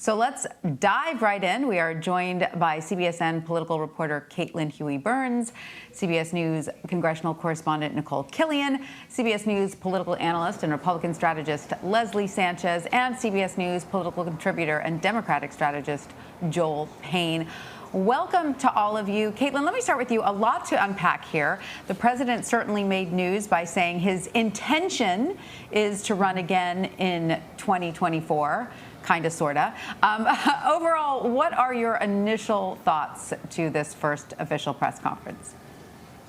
So let's dive right in. We are joined by CBSN political reporter Caitlin Huey-Burns, CBS News congressional correspondent Nikole Kilion, CBS News political analyst and Republican strategist Leslie Sanchez, and CBS News political contributor and Democratic strategist Joel Payne. Welcome to all of you. Caitlin, let me start with you. A lot to unpack here. The president certainly made news by saying his intention is to run again in 2024. Kind of, sort of. Overall, what are your initial thoughts to this first official press conference?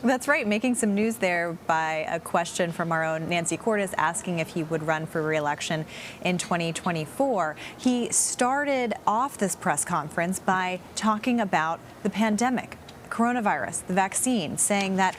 That's right, making some news there by a question from our own Nancy Cordes asking if he would run for re-election in 2024. He started off this press conference by talking about the pandemic, coronavirus, the vaccine, saying that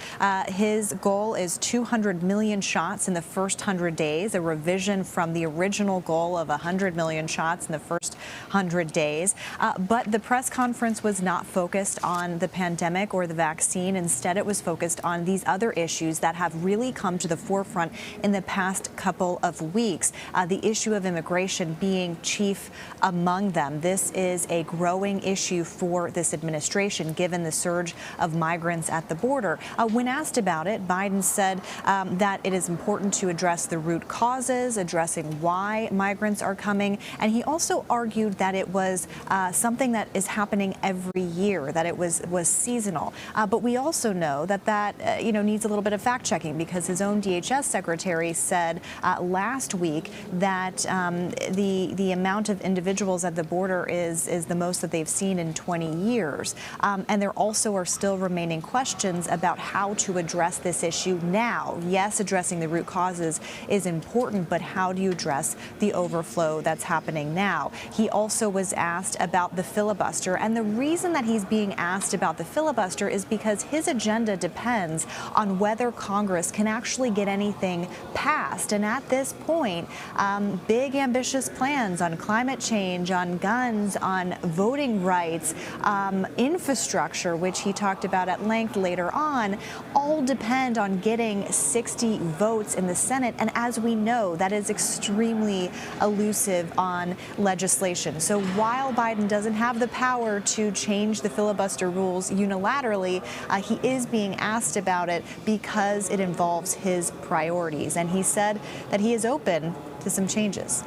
his goal is 200 million shots in the first 100 days, a revision from the original goal of 100 million shots in the first 100 days. But the press conference was not focused on the pandemic or the vaccine. Instead, it was focused on these other issues that have really come to the forefront in the past couple of weeks, the issue of immigration being chief among them. This is a growing issue for this administration, given the surge of migrants at the border. When asked about it, Biden said that it is important to address the root causes, addressing why migrants are coming. And he also argued that it was something that is happening every year, that it was seasonal. But we also know that needs a little bit of fact checking, because his own DHS secretary said last week that the amount of individuals at the border is the most that they've seen in 20 years. And there also are still remaining questions about how to address this issue now. Yes, addressing the root causes is important, but how do you address the overflow that's happening now? He also was asked about the filibuster, and the reason that he's being asked about the filibuster is because his agenda depends on whether Congress can actually get anything passed. And at this point, big ambitious plans on climate change, on guns, on voting rights, infrastructure, which he talked about at length later on, all depend on getting 60 votes in the Senate. And as we know, that is extremely elusive on legislation. So while Biden doesn't have the power to change the filibuster rules unilaterally, he is being asked about it because it involves his priorities. And he said that he is open to some changes.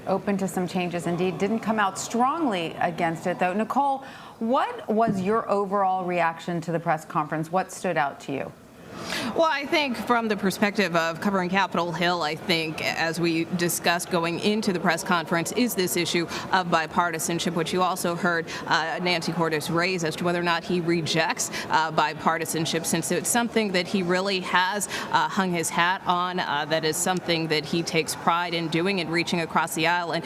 Open to some changes, indeed. Didn't come out strongly against it, though. Nikole, what was your overall reaction to the press conference? What stood out to you? Well, I think from the perspective of covering Capitol Hill, I think, as we discussed going into the press conference, is this issue of bipartisanship, which you also heard Nancy Cordes raise as to whether or not he rejects bipartisanship, since it's something that he really has hung his hat on, that is something that he takes pride in doing and reaching across the aisle. And,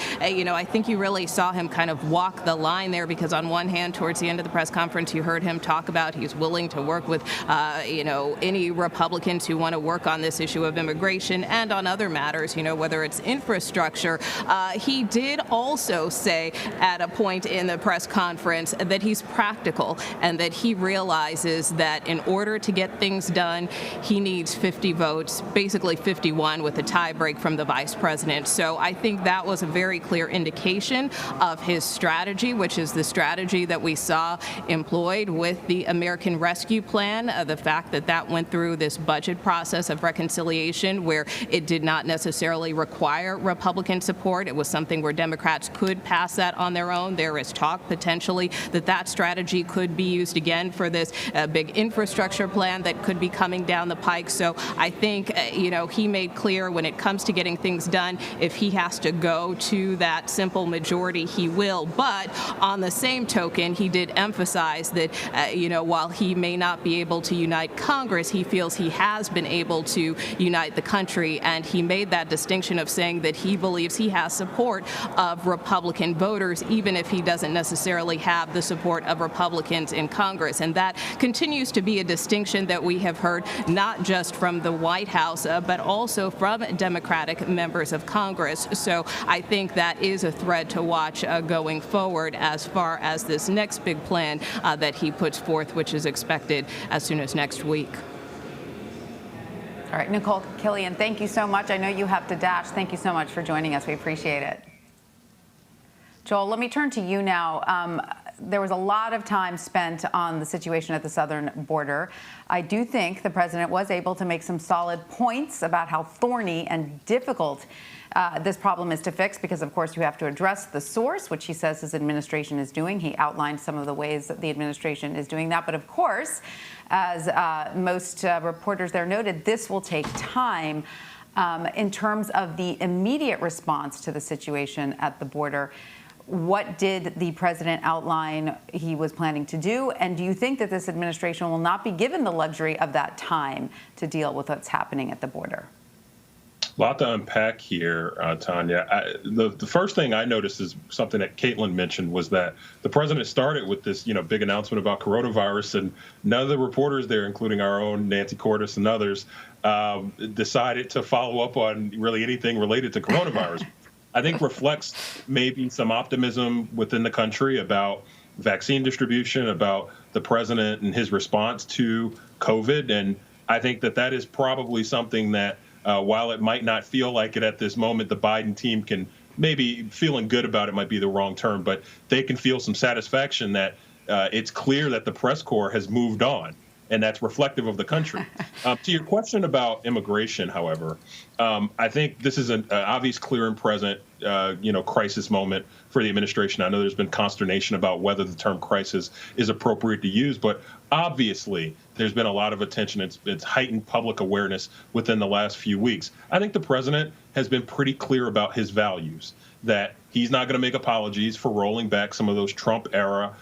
I think you really saw him kind of walk the line there, because on one hand, towards the end of the press conference, you heard him talk about he's willing to work with, any Republicans who want to work on this issue of immigration and on other matters, whether it's infrastructure. He did also say at a point in the press conference that he's practical and that he realizes that in order to get things done, he needs 50 votes, basically 51 with a tie break from the vice president. So I think that was a very clear indication of his strategy, which is the strategy that we saw employed with the American Rescue Plan, the fact that that went through this budget process of reconciliation where it did not necessarily require Republican support. It was something where Democrats could pass that on their own. There is talk potentially that strategy could be used again for this big infrastructure plan that could be coming down the pike. So I think, he made clear when it comes to getting things done, if he has to go to that simple majority, he will. But on the same token, he did emphasize that, while he may not be able to unite Congress, he feels he has been able to unite the country, and he made that distinction of saying that he believes he has support of Republican voters, even if he doesn't necessarily have the support of Republicans in Congress. And that continues to be a distinction that we have heard not just from the White House, but also from Democratic members of Congress. So I think that is a thread to watch going forward as far as this next big plan that he puts forth, which is expected as soon as next week. All right, Nikole Kilion, thank you so much. I know you have to dash. Thank you so much for joining us. We appreciate it. Joel, let me turn to you now. There was a lot of time spent on the situation at the southern border. I do think the president was able to make some solid points about how thorny and difficult this problem is to fix, because, of course, you have to address the source, which he says his administration is doing. He outlined some of the ways that the administration is doing that. But, of course, as most reporters there noted, this will take time. In terms of the immediate response to the situation at the border, what did the president outline he was planning to do? And do you think that this administration will not be given the luxury of that time to deal with what's happening at the border? A lot to unpack here, Tanya. The first thing I noticed is something that Caitlin mentioned, was that the president started with this, big announcement about coronavirus, and none of the reporters there, including our own Nancy Cordes and others, decided to follow up on really anything related to coronavirus. I think reflects maybe some optimism within the country about vaccine distribution, about the president and his response to COVID. And I think that is probably something that, while it might not feel like it at this moment, the Biden team can, maybe feeling good about it might be the wrong term, but they can feel some satisfaction that it's clear that the press corps has moved on. And that's reflective of the country. To your question about immigration, however, I think this is an obvious, clear and present, crisis moment for the administration. I know there's been consternation about whether the term crisis is appropriate to use, but obviously there's been a lot of attention. It's heightened public awareness within the last few weeks. I think the president has been pretty clear about his values, that he's not going to make apologies for rolling back some of those Trump-era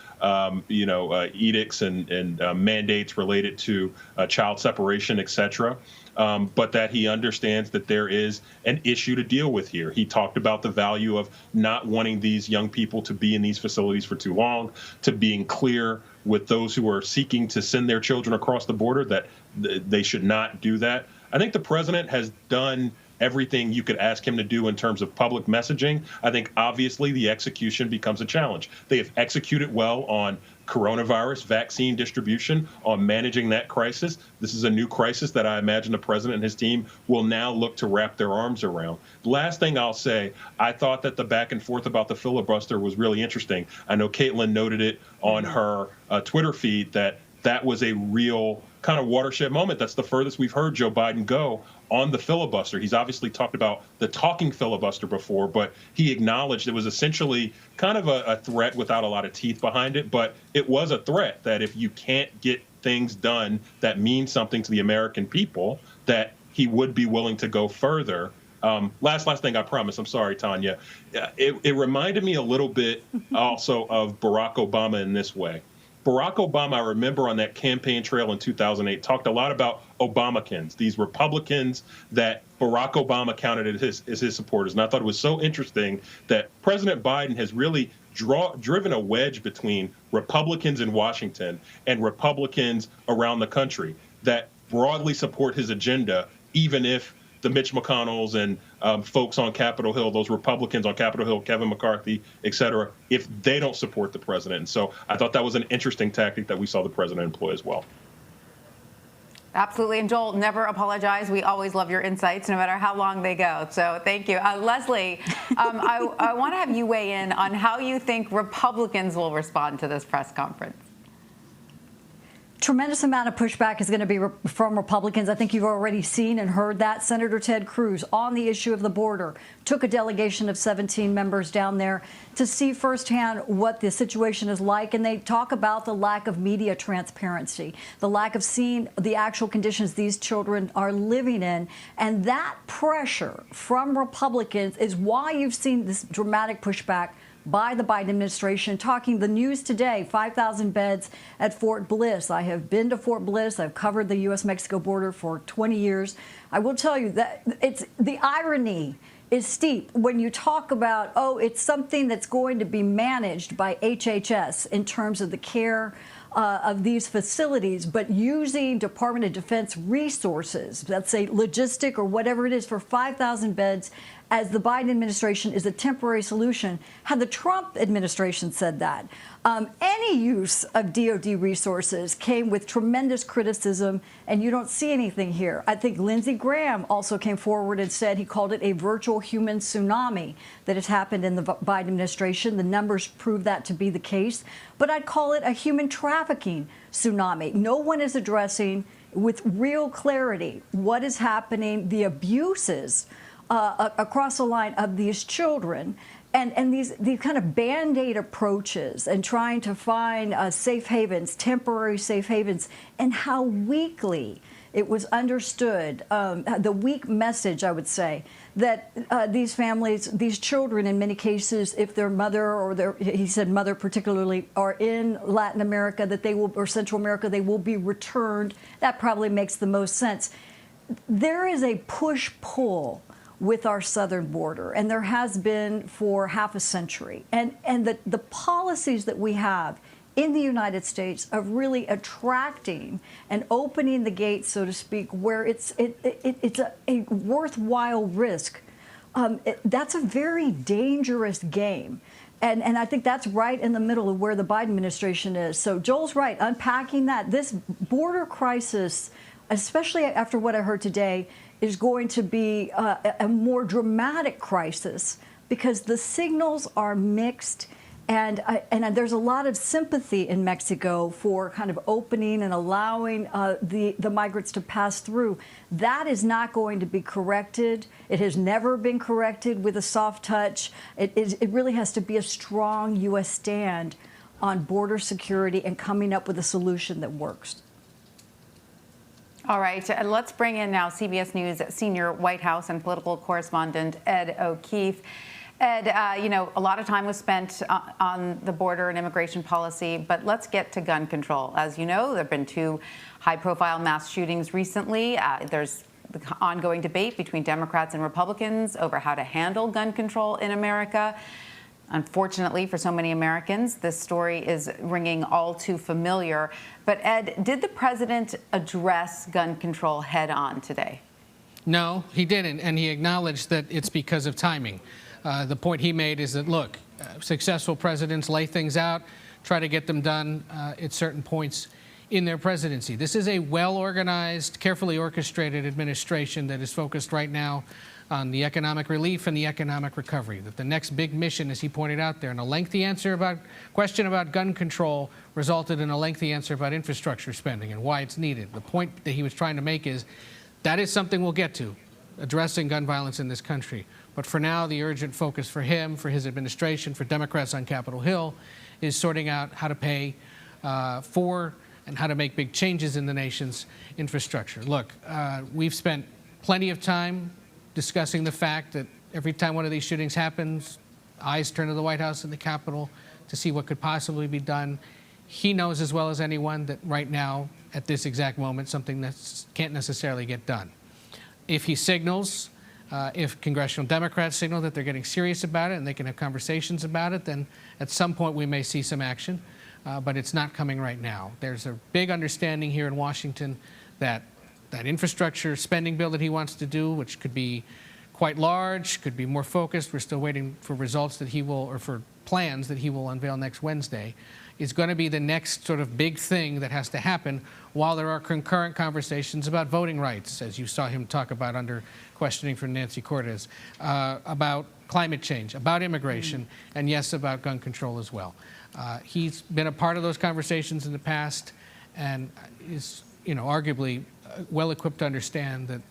edicts and mandates related to child separation, et cetera, but that he understands that there is an issue to deal with here. He talked about the value of not wanting these young people to be in these facilities for too long, to being clear with those who are seeking to send their children across the border that they should not do that. I think the president has done everything you could ask him to do in terms of public messaging. I think obviously the execution becomes a challenge. They have executed well on coronavirus vaccine distribution, on managing that crisis. This is a new crisis that I imagine the president and his team will now look to wrap their arms around. Last thing I'll say, I thought that the back and forth about the filibuster was really interesting. I know Caitlin noted it on her Twitter feed that was a real kind of watershed moment. That's the furthest we've heard Joe Biden go on the filibuster. He's obviously talked about the talking filibuster before, but he acknowledged it was essentially kind of a threat without a lot of teeth behind it. But it was a threat that if you can't get things done that mean something to the American people, that he would be willing to go further. Last thing, I promise. I'm sorry, Tanya. It reminded me a little bit also of Barack Obama in this way. Barack Obama, I remember on that campaign trail in 2008, talked a lot about Obamacans, these Republicans that Barack Obama counted as his supporters. And I thought it was so interesting that President Biden has really driven a wedge between Republicans in Washington and Republicans around the country that broadly support his agenda, even if the Mitch McConnells and folks on Capitol Hill, those Republicans on Capitol Hill, Kevin McCarthy, et cetera, if they don't support the president. And so I thought that was an interesting tactic that we saw the president employ as well. Absolutely. And Joel, never apologize. We always love your insights, no matter how long they go. So thank you. Leslie, I want to have you weigh in on how you think Republicans will respond to this press conference. Tremendous amount of pushback is going to be from Republicans. I think you've already seen and heard that. Senator Ted Cruz, on the issue of the border, took a delegation of 17 members down there to see firsthand what the situation is like. And they talk about the lack of media transparency, the lack of seeing the actual conditions these children are living in. And that pressure from Republicans is why you've seen this dramatic pushback by the Biden administration. Talking the news today, 5,000 beds at Fort Bliss. I have been to Fort Bliss. I've covered the U.S.-Mexico border for 20 years. I will tell you that the irony is steep when you talk about, it's something that's going to be managed by HHS in terms of the care of these facilities, but using Department of Defense resources, let's say logistic or whatever it is, for 5,000 beds as the Biden administration is a temporary solution. Had the Trump administration said that, any use of DOD resources came with tremendous criticism, and you don't see anything here. I think Lindsey Graham also came forward and said he called it a virtual human tsunami that has happened in the Biden administration. The numbers prove that to be the case, but I'd call it a human trafficking tsunami. No one is addressing with real clarity what is happening, the abuses across the line of these children, and these kind of Band-Aid approaches and trying to find safe havens, temporary safe havens, and how weakly it was understood, the weak message, I would say, that these families, these children, in many cases, if their mother or he said mother particularly, are in Latin America, that they will, or Central America, they will be returned. That probably makes the most sense. There is a push-pull with our southern border, and there has been for half a century. And the policies that we have in the United States of really attracting and opening the gates, so to speak, where it's a worthwhile risk, that's a very dangerous game. And I think that's right in the middle of where the Biden administration is. So Joel's right, unpacking that. This border crisis, especially after what I heard today, is going to be a more dramatic crisis because the signals are mixed. And there's a lot of sympathy in Mexico for kind of opening and allowing the migrants to pass through. That is not going to be corrected. It has never been corrected with a soft touch. It really has to be a strong U.S. stand on border security and coming up with a solution that works. All right, let's bring in now CBS News senior White House and political correspondent Ed O'Keefe. Ed, a lot of time was spent on the border and immigration policy, but let's get to gun control. As you know, there have been 2 high-profile mass shootings recently. There's the ongoing debate between Democrats and Republicans over how to handle gun control in America. Unfortunately, for so many Americans, this story is ringing all too familiar. But Ed, did the president address gun control head on today? No, he didn't, and he acknowledged that it's because of timing. The point he made is that, look, successful presidents lay things out, try to get them done at certain points in their presidency. This is a well-organized, carefully orchestrated administration that is focused right now on the economic relief and the economic recovery. That the next big mission, as he pointed out there, and a lengthy question about gun control resulted in a lengthy answer about infrastructure spending and why it's needed. The point that he was trying to make is that is something we'll get to, addressing gun violence in this country. But for now, the urgent focus for him, for his administration, for Democrats on Capitol Hill, is sorting out how to pay for and how to make big changes in the nation's infrastructure. Look, we've spent plenty of time discussing the fact that every time one of these shootings happens, eyes turn to the White House and the Capitol to see what could possibly be done. He knows as well as anyone that right now, at this exact moment, something that can't necessarily get done. If he signals, if congressional Democrats signal that they're getting serious about it and they can have conversations about it, then at some point we may see some action, but it's not coming right now. There's a big understanding here in Washington that that infrastructure spending bill that he wants to do, which could be quite large, could be more focused. We're still waiting for results that he will, or for plans that he will unveil next Wednesday, is going to be the next sort of big thing that has to happen while there are concurrent conversations about voting rights, as you saw him talk about under questioning from Nancy Cortez, about climate change, about immigration, and yes, about gun control as well. He's been a part of those conversations in the past and is, arguably well equipped to understand that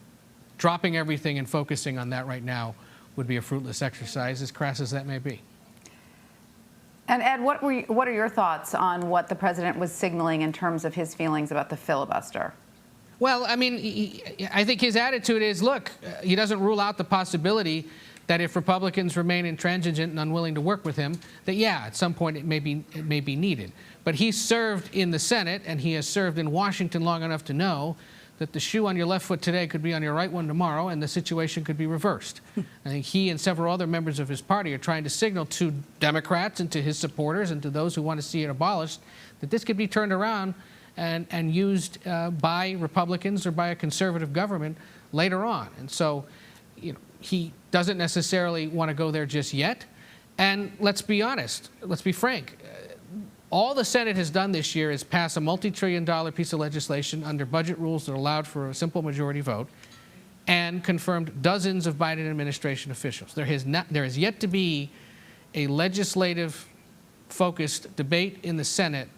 dropping everything and focusing on that right now would be a fruitless exercise, as crass as that may be. And Ed, what are your thoughts on what the president was signaling in terms of his feelings about the filibuster? Well, I mean, I think his attitude is, look, he doesn't rule out the possibility that if Republicans remain intransigent and unwilling to work with him, that, yeah, at some point it may be needed. But he served in the Senate, and he has served in Washington long enough to know that the shoe on your left foot today could be on your right one tomorrow, and the situation could be reversed. I think he and several other members of his party are trying to signal to Democrats and to his supporters and to those who want to see it abolished that this could be turned around and used by Republicans or by a conservative government later on. And so, he doesn't necessarily want to go there just yet. And let's be honest, let's be frank. All the Senate has done this year is pass a multi-trillion-dollar piece of legislation under budget rules that allowed for a simple majority vote and confirmed dozens of Biden administration officials. There has yet to be a legislative-focused debate in the Senate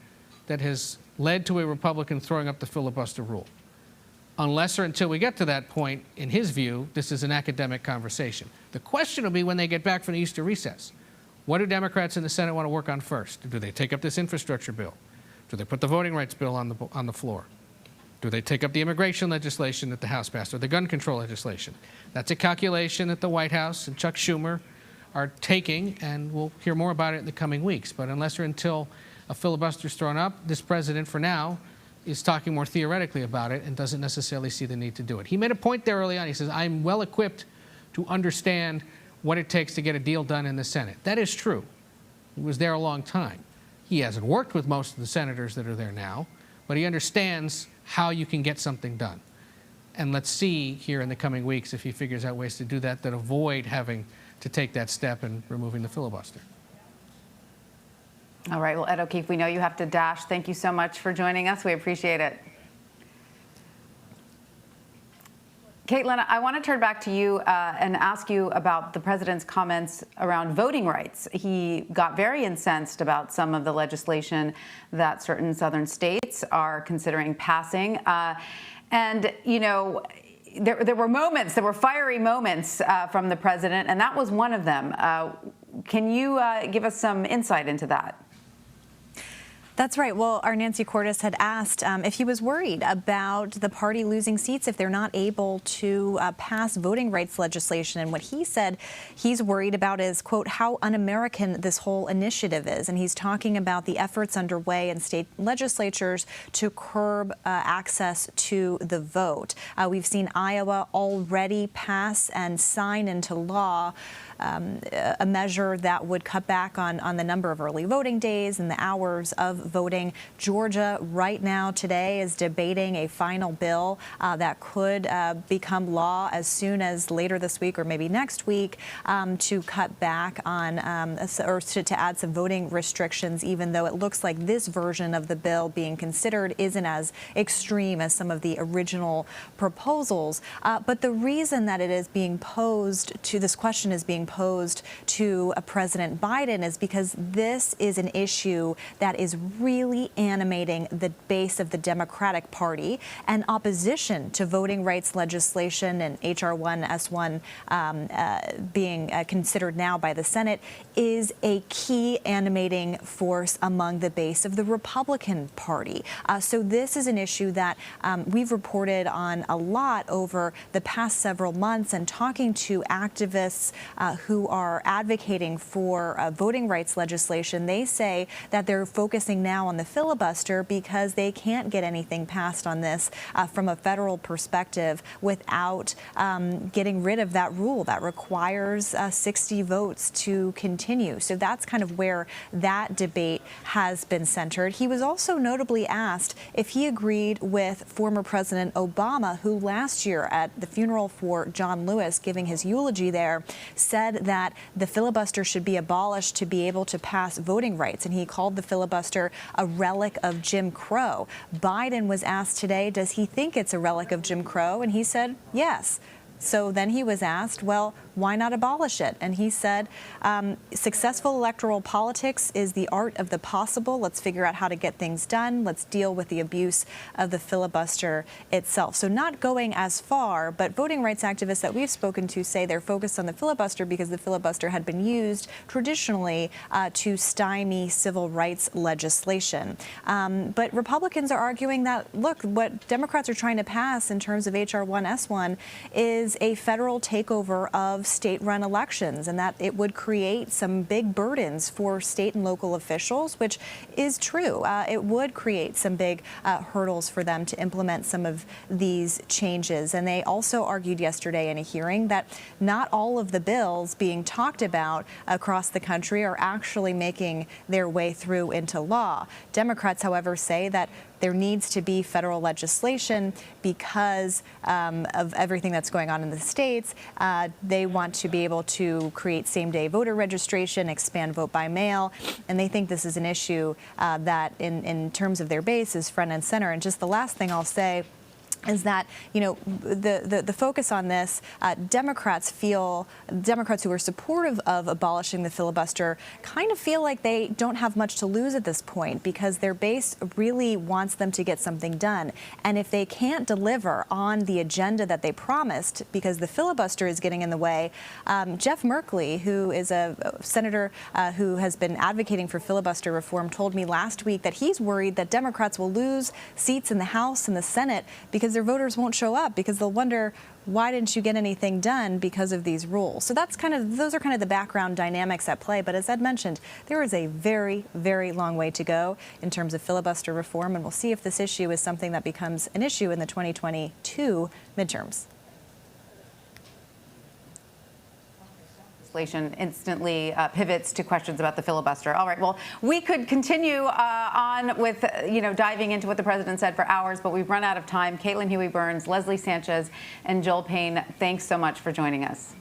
that has led to a Republican throwing up the filibuster rule. Unless or until we get to that point, in his view, this is an academic conversation. The question will be when they get back from the Easter recess. What do Democrats in the Senate want to work on first? Do they take up this infrastructure bill? Do they put the voting rights bill on the floor? Do they take up the immigration legislation that the House passed or the gun control legislation? That's a calculation that the White House and Chuck Schumer are taking, and we'll hear more about it in the coming weeks. But unless or until a filibuster is thrown up, this president, for now, is talking more theoretically about it and doesn't necessarily see the need to do it. He made a point there early on. He says, I'm well equipped to understand what it takes to get a deal done in the Senate. That is true. He was there a long time. He hasn't worked with most of the senators that are there now, but he understands how you can get something done. And let's see here in the coming weeks if he figures out ways to do that that avoid having to take that step and removing the filibuster. All right. Well, Ed O'Keefe, we know you have to dash. Thank you so much for joining us. We appreciate it. Caitlin, I want to turn back to you and ask you about the president's comments around voting rights. He got very incensed about some of the legislation that certain southern states are considering passing. And, you know, there were moments, there were fiery moments from the president, and that was one of them. Can you give us some insight into that? That's right. Well, our Nancy Cordes had asked if he was worried about the party losing seats if they're not able to pass voting rights legislation. And what he said he's worried about is, quote, how un-American this whole initiative is. And he's talking about the efforts underway in state legislatures to curb access to the vote. We've seen Iowa already pass and sign into law a measure that would cut back on the number of early voting days and the hours of voting. Georgia right now today is debating a final bill that could become law as soon as later this week or maybe next week to cut back on or to add some voting restrictions, even though it looks like this version of the bill being considered isn't as extreme as some of the original proposals. But the reason that it is being posed to this question is being posed to President Biden is because this is an issue that is really animating the base of the Democratic Party, and opposition to voting rights legislation and H.R. 1 S1 being considered now by the Senate is a key animating force among the base of the Republican Party. So this is an issue that we've reported on a lot over the past several months, and talking to activists who are advocating for voting rights legislation, they say that they're focusing now on the filibuster because they can't get anything passed on this from a federal perspective without getting rid of that rule that requires 60 votes to continue. So that's kind of where that debate has been centered. He was also notably asked if he agreed with former President Obama, who last year at the funeral for John Lewis, giving his eulogy there, said that the filibuster should be abolished to be able to pass voting rights. And he called the filibuster a relic of Jim Crow. Biden was asked today, does he think it's a relic of Jim Crow? And he said, yes. So then he was asked, well, why not abolish it? And he said, successful electoral politics is the art of the possible. Let's figure out how to get things done. Let's deal with the abuse of the filibuster itself. So not going as far, but voting rights activists that we've spoken to say they're focused on the filibuster because the filibuster had been used traditionally to stymie civil rights legislation. But Republicans are arguing that, look, what Democrats are trying to pass in terms of H.R. 1 S1 is a federal takeover of state-run elections, and that it would create some big burdens for state and local officials, which is true. It would create some big hurdles for them to implement some of these changes. And they also argued yesterday in a hearing that not all of the bills being talked about across the country are actually making their way through into law. Democrats, however, say that there needs to be federal legislation because of everything that's going on in the states. They want to be able to create same-day voter registration, expand vote by mail, and they think this is an issue that in terms of their base is front and center. And just the last thing I'll say is that, you know, the focus on this, Democrats who are supportive of abolishing the filibuster kind of feel like they don't have much to lose at this point because their base really wants them to get something done. And if they can't deliver on the agenda that they promised because the filibuster is getting in the way, Jeff Merkley, who is a senator who has been advocating for filibuster reform, told me last week that he's worried that Democrats will lose seats in the House and the Senate because their voters won't show up because they'll wonder, why didn't you get anything done because of these rules? So those are kind of the background dynamics at play. But as Ed mentioned, there is a very, very long way to go in terms of filibuster reform, and we'll see if this issue is something that becomes an issue in the 2022 midterms. Legislation instantly pivots to questions about the filibuster. All right, well, we could continue on with, diving into what the president said for hours, but we've run out of time. Caitlin Huey-Burns, Leslie Sanchez, and Joel Payne, thanks so much for joining us.